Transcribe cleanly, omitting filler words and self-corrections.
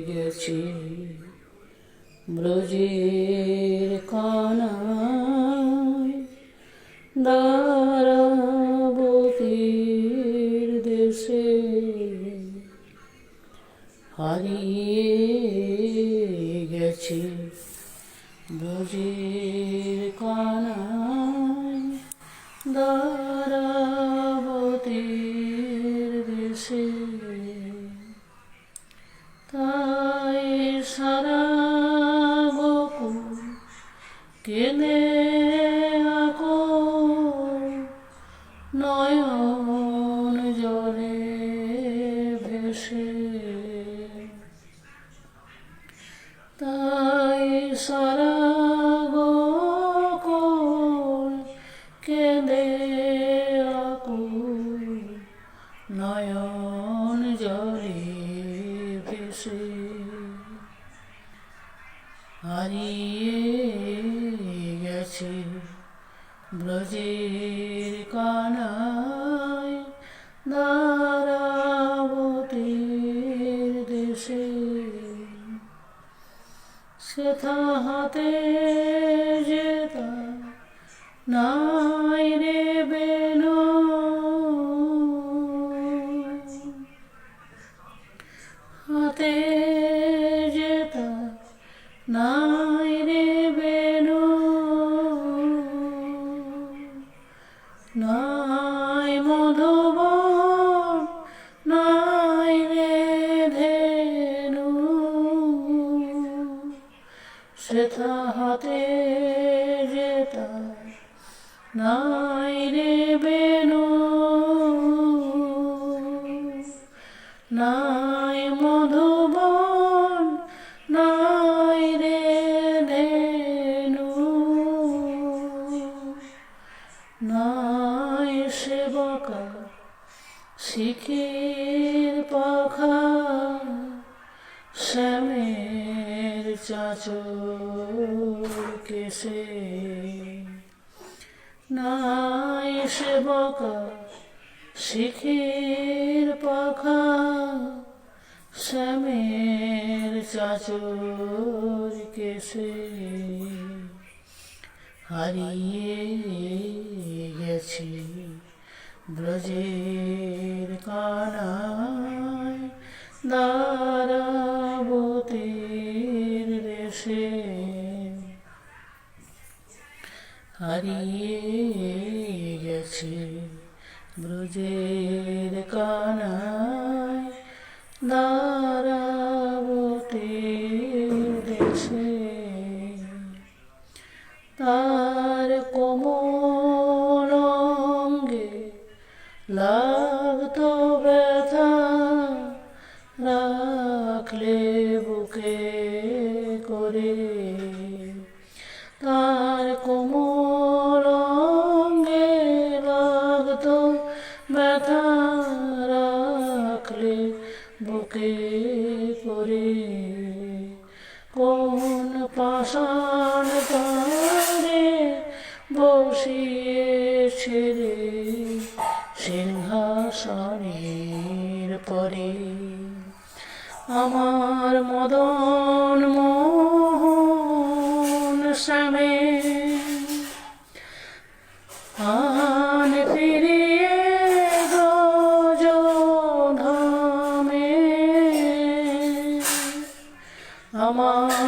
গেছি ব্রজের কানায় দ্বারাবতীর দেশে হারিয়ে গেছি ব্রজের কানায় দ্বারাবতীর দেশে। তাই সারা বকুল কেঁদে আকুল নয়ন জলে ভেসে। তাই সারা বকুল কেঁদে আকুল নয়ন জলে ভেসে। হারিয়ে গেছে ব্রজের কানায় দ্বারাবতীর দেশে। সেথা হাতে যেতা নাই রে বেনু, হাতে যেতা নাই রে বেনু, নাই মধুবন নাই রে ধেনু। সেথা হাতে যেতা নাই রে বেনু, নাই মধুবন নাই রে ধেনু, নাই সেবকা শিখির পাখা শ্যামের চাঁচর কেশে। নাই সেবকা শিখির পাখা শ্যামের চাঁচর কেশে। হারিয়ে গেছি ব্রজের কানায় দ্বারাবতীর দেশে। হারিয়ে গেছি ব্রজের কানায় দ্বারাবতীর দেশে। তার কোমল অঙ্গে লাগতো ব্যথা, রাখলে বুকে করে। তার কোমল অঙ্গে লাগতো ব্যথা, রাখলে বুকে করে। কোন পাষাণ তারে বসিয়েছে রে সিংহাসনের পরে। আমার মদন মোহন শ্যামে আন ফিরিয়ে ব্রজধামে। আমার